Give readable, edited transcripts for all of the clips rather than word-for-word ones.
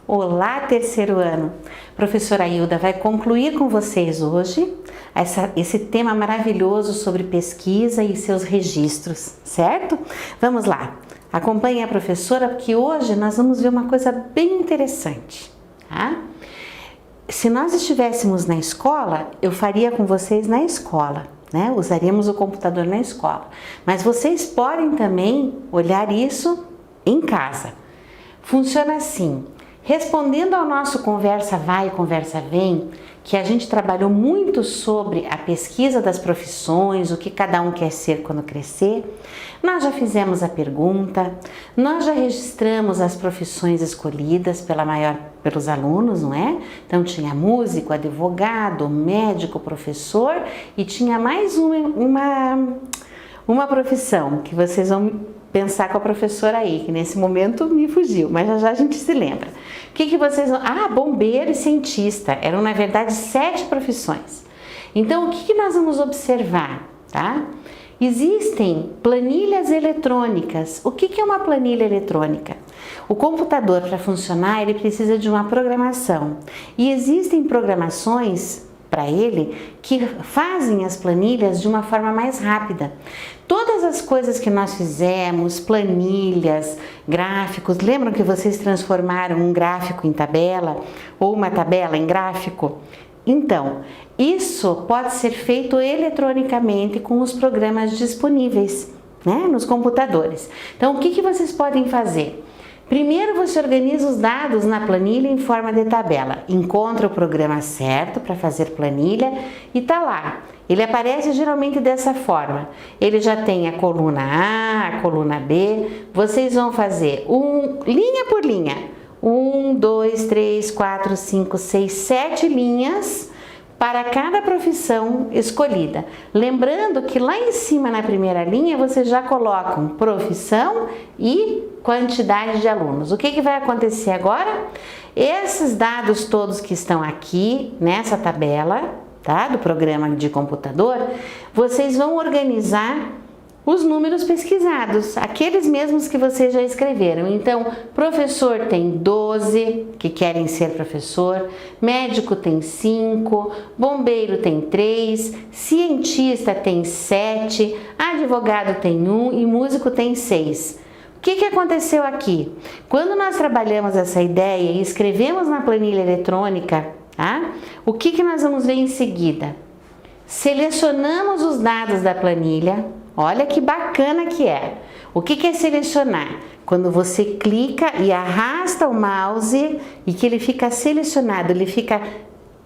Olá, terceiro ano! Professora Hilda vai concluir com vocês hoje esse tema maravilhoso sobre pesquisa e seus registros, certo? Vamos lá, acompanhe a professora porque hoje nós vamos ver uma coisa bem interessante, tá? Se nós estivéssemos na escola, eu faria com vocês na escola, né? Usaríamos o computador na escola, mas vocês podem também olhar isso em casa. Funciona assim. Respondendo ao nosso conversa vai, conversa vem, que a gente trabalhou muito sobre a pesquisa das profissões, o que cada um quer ser quando crescer, nós já fizemos a pergunta, nós já registramos as profissões escolhidas pelos alunos, não é? Então tinha músico, advogado, médico, professor e tinha mais uma profissão que vocês vão pensar com a professora aí, que nesse momento me fugiu, mas já a gente se lembra. O que vocês vão... Ah, bombeiro e cientista. Eram, na verdade, 7 profissões. Então, o que nós vamos observar, tá? Existem planilhas eletrônicas. O que é uma planilha eletrônica? O computador, para funcionar, ele precisa de uma programação. E existem programações para ele que fazem as planilhas de uma forma mais rápida. Todas as coisas que nós fizemos, planilhas, gráficos, lembram que vocês transformaram um gráfico em tabela ou uma tabela em gráfico? Então, isso pode ser feito eletronicamente com os programas disponíveis, né, nos computadores. Então, o que vocês podem fazer? Primeiro você organiza os dados na planilha em forma de tabela, encontra o programa certo para fazer planilha e tá lá. Ele aparece geralmente dessa forma, ele já tem a coluna A, a coluna B, vocês vão fazer linha por linha, 1, 2, 3, 4, 5, 6, 7 linhas para cada profissão escolhida. Lembrando que lá em cima na primeira linha vocês já colocam profissão e quantidade de alunos. O que vai acontecer agora? Esses dados todos que estão aqui nessa tabela, tá, do programa de computador, vocês vão organizar os números pesquisados, aqueles mesmos que vocês já escreveram. Então, professor tem 12 que querem ser professor, médico tem 5, bombeiro tem 3, cientista tem 7, advogado tem 1 e músico tem 6. O que aconteceu aqui? Quando nós trabalhamos essa ideia e escrevemos na planilha eletrônica, tá? O que nós vamos ver em seguida? Selecionamos os dados da planilha. Olha que bacana que é. O que é selecionar? Quando você clica e arrasta o mouse e que ele fica selecionado, ele fica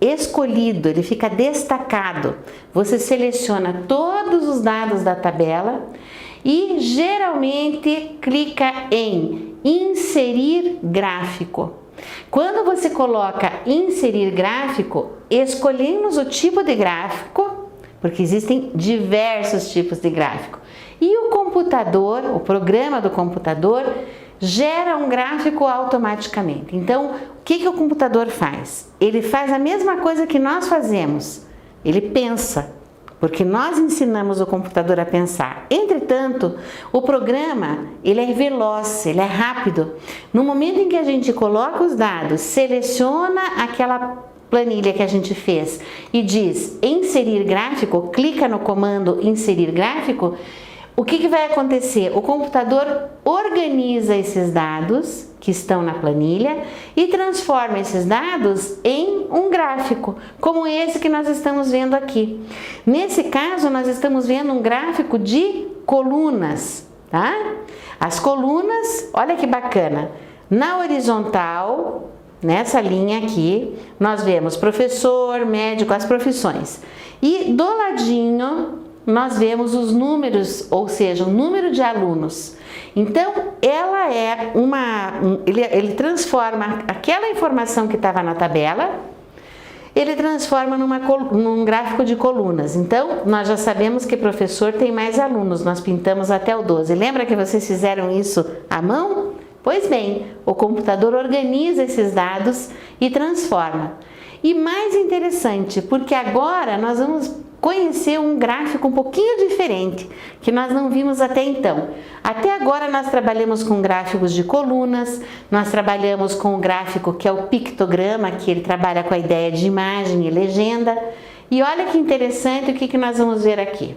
escolhido, ele fica destacado. Você seleciona todos os dados da tabela e geralmente clica em inserir gráfico. Quando você coloca inserir gráfico, escolhemos o tipo de gráfico, porque existem diversos tipos de gráfico. E o computador, o programa do computador, gera um gráfico automaticamente. Então, o que o computador faz? Ele faz a mesma coisa que nós fazemos. Ele pensa, porque nós ensinamos o computador a pensar. Entretanto, o programa, ele é veloz, ele é rápido. No momento em que a gente coloca os dados, seleciona aquela planilha que a gente fez e diz inserir gráfico, clica no comando inserir gráfico, o que vai acontecer? O computador organiza esses dados que estão na planilha e transforma esses dados em um gráfico, como esse que nós estamos vendo aqui. Nesse caso, nós estamos vendo um gráfico de colunas, tá? As colunas, olha que bacana, na horizontal, nessa linha aqui, nós vemos professor, médico, as profissões. E do ladinho, nós vemos os números, ou seja, o número de alunos. Então, ela é ele transforma aquela informação que estava na tabela, ele transforma num gráfico de colunas. Então, nós já sabemos que professor tem mais alunos, nós pintamos até o 12. Lembra que vocês fizeram isso à mão? Pois bem, o computador organiza esses dados e transforma. E mais interessante, porque agora nós vamos conhecer um gráfico um pouquinho diferente, que nós não vimos até então. Até agora nós trabalhamos com gráficos de colunas, nós trabalhamos com o gráfico que é o pictograma, que ele trabalha com a ideia de imagem e legenda. E olha que interessante o que nós vamos ver aqui.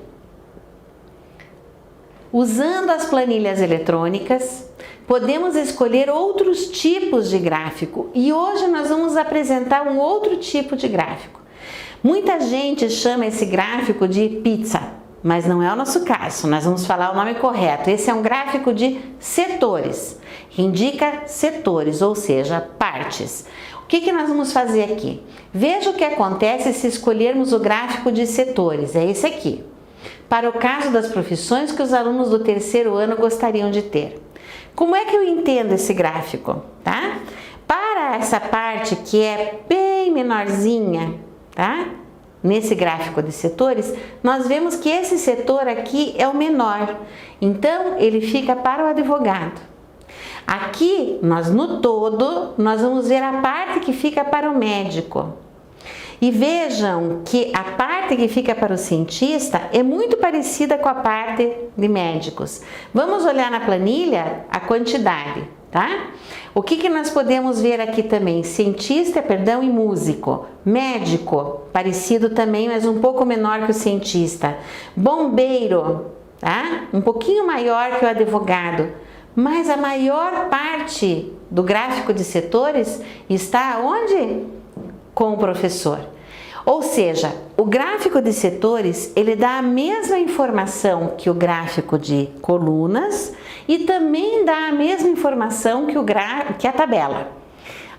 Usando as planilhas eletrônicas, podemos escolher outros tipos de gráfico e hoje nós vamos apresentar um outro tipo de gráfico. Muita gente chama esse gráfico de pizza, mas não é o nosso caso, nós vamos falar o nome correto. Esse é um gráfico de setores, que indica setores, ou seja, partes. O que nós vamos fazer aqui? Veja o que acontece se escolhermos o gráfico de setores, é esse aqui. Para o caso das profissões que os alunos do terceiro ano gostariam de ter. Como é que eu entendo esse gráfico, tá? Para essa parte que é bem menorzinha, tá? Nesse gráfico de setores, nós vemos que esse setor aqui é o menor, então ele fica para o advogado. Aqui, no todo, nós vamos ver a parte que fica para o médico. E vejam que a parte que fica para o cientista é muito parecida com a parte de médicos. Vamos olhar na planilha a quantidade, tá? O que nós podemos ver aqui também? Cientista, e músico. Médico, parecido também, mas um pouco menor que o cientista. Bombeiro, tá? Um pouquinho maior que o advogado. Mas a maior parte do gráfico de setores está onde? Com o professor. Ou seja, o gráfico de setores, ele dá a mesma informação que o gráfico de colunas e também dá a mesma informação que a tabela.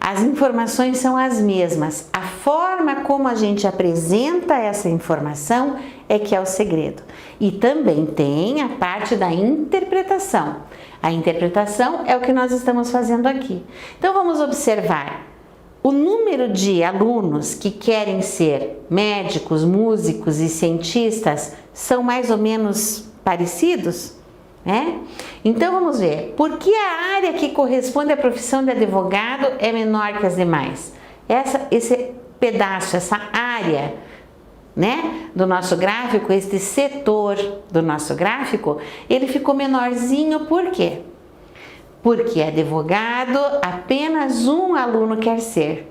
As informações são as mesmas. A forma como a gente apresenta essa informação é que é o segredo. E também tem a parte da interpretação. A interpretação é o que nós estamos fazendo aqui. Então vamos observar. O número de alunos que querem ser médicos, músicos e cientistas são mais ou menos parecidos, né? Então vamos ver, por que a área que corresponde à profissão de advogado é menor que as demais? Esse pedaço, essa área, né, do nosso gráfico, este setor do nosso gráfico, ele ficou menorzinho, por quê? Porque advogado, apenas um aluno quer ser.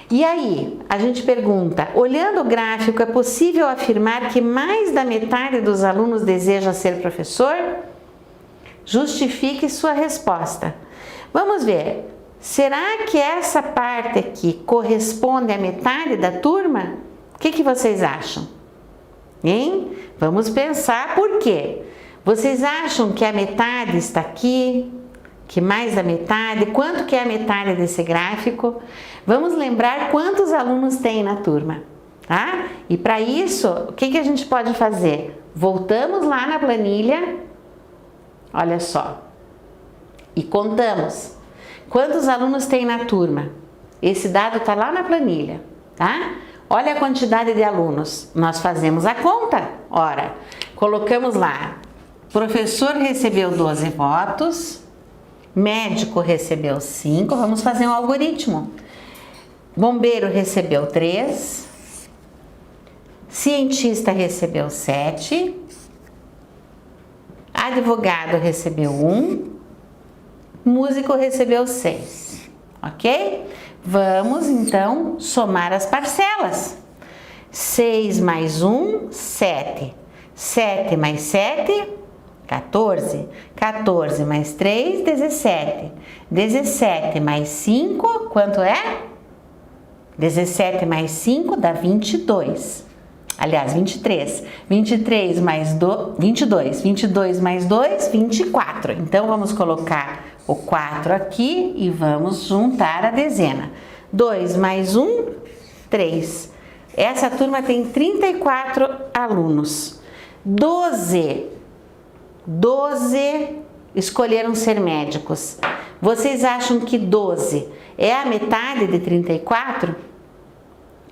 E aí, a gente pergunta, olhando o gráfico, é possível afirmar que mais da metade dos alunos deseja ser professor? Justifique sua resposta. Vamos ver, será que essa parte aqui corresponde à metade da turma? O que vocês acham? Hein? Vamos pensar por quê. Vocês acham que a metade está aqui? Que mais da metade? Quanto que é a metade desse gráfico? Vamos lembrar quantos alunos tem na turma, tá? E para isso, o que a gente pode fazer? Voltamos lá na planilha, olha só, e contamos. Quantos alunos tem na turma? Esse dado está lá na planilha, tá? Olha a quantidade de alunos. Nós fazemos a conta. Ora, colocamos lá, professor recebeu 12 votos, médico recebeu 5, vamos fazer um algoritmo. Bombeiro recebeu 3, cientista recebeu 7, advogado recebeu 1, músico recebeu 6, ok? Vamos então somar as parcelas. 6 mais 1, 7. 7 mais 7, 14. 14 mais 3, 17. 17 mais 5, quanto é? 17 mais 5 dá 22. Aliás, 23. 23 mais 22. 22 mais 2, 24. Então, vamos colocar o 4 aqui e vamos juntar a dezena. 2 mais 1, 3. Essa turma tem 34 alunos. 12 escolheram ser médicos. Vocês acham que 12 é a metade de 34?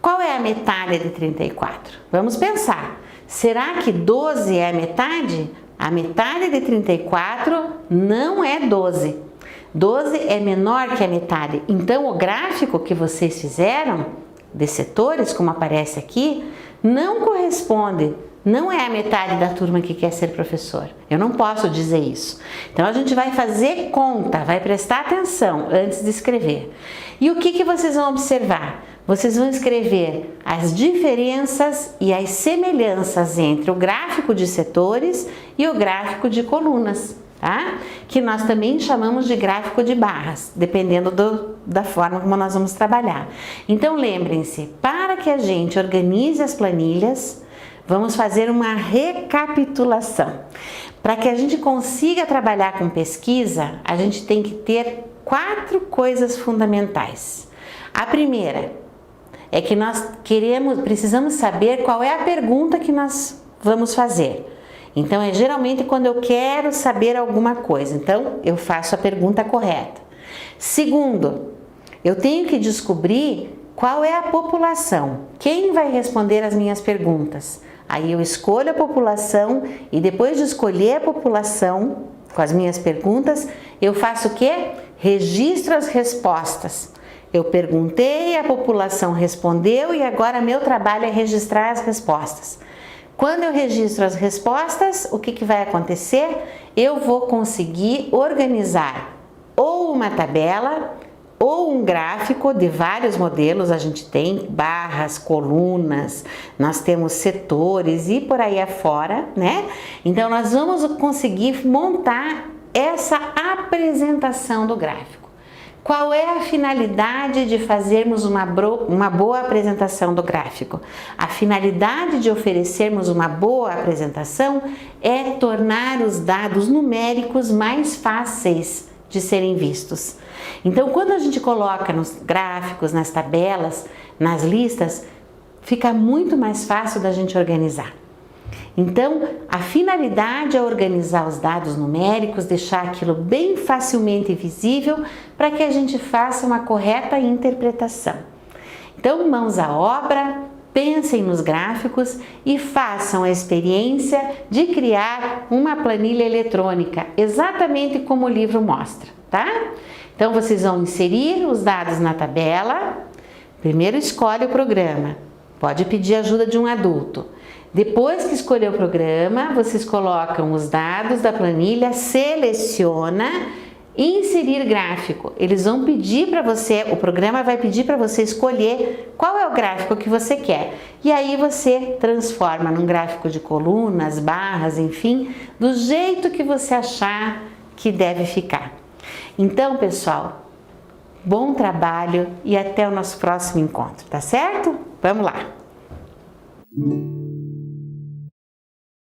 Qual é a metade de 34? Vamos pensar. Será que 12 é a metade? A metade de 34 não é 12. 12 é menor que a metade. Então, o gráfico que vocês fizeram de setores, como aparece aqui, não corresponde. Não é a metade da turma que quer ser professor. Eu não posso dizer isso. Então a gente vai fazer conta, vai prestar atenção antes de escrever. E o que vocês vão observar? Vocês vão escrever as diferenças e as semelhanças entre o gráfico de setores e o gráfico de colunas, tá? Que nós também chamamos de gráfico de barras, dependendo da forma como nós vamos trabalhar. Então lembrem-se, para que a gente organize as planilhas, vamos fazer uma recapitulação. Para que a gente consiga trabalhar com pesquisa, a gente tem que ter 4 coisas fundamentais. A primeira é que nós precisamos saber qual é a pergunta que nós vamos fazer. Então, é geralmente quando eu quero saber alguma coisa. Então, eu faço a pergunta correta. Segundo, eu tenho que descobrir qual é a população. Quem vai responder as minhas perguntas? Aí eu escolho a população e depois de escolher a população com as minhas perguntas, eu faço o quê? Registro as respostas. Eu perguntei, a população respondeu e agora meu trabalho é registrar as respostas. Quando eu registro as respostas, o que vai acontecer? Eu vou conseguir organizar ou uma tabela ou um gráfico de vários modelos. A gente tem barras, colunas, nós temos setores e por aí afora, né? Então nós vamos conseguir montar essa apresentação do gráfico. Qual é a finalidade de fazermos uma boa apresentação do gráfico? A finalidade de oferecermos uma boa apresentação é tornar os dados numéricos mais fáceis de serem vistos. Então, quando a gente coloca nos gráficos, nas tabelas, nas listas, fica muito mais fácil da gente organizar. Então, a finalidade é organizar os dados numéricos, deixar aquilo bem facilmente visível para que a gente faça uma correta interpretação. Então, mãos à obra, pensem nos gráficos e façam a experiência de criar uma planilha eletrônica, exatamente como o livro mostra, tá? Então, vocês vão inserir os dados na tabela. Primeiro escolhe o programa, pode pedir ajuda de um adulto. Depois que escolher o programa, vocês colocam os dados da planilha, seleciona e inserir gráfico. Eles vão pedir para você, o programa vai pedir para você escolher qual é o gráfico que você quer. E aí você transforma num gráfico de colunas, barras, enfim, do jeito que você achar que deve ficar. Então, pessoal, bom trabalho e até o nosso próximo encontro, tá certo? Vamos lá!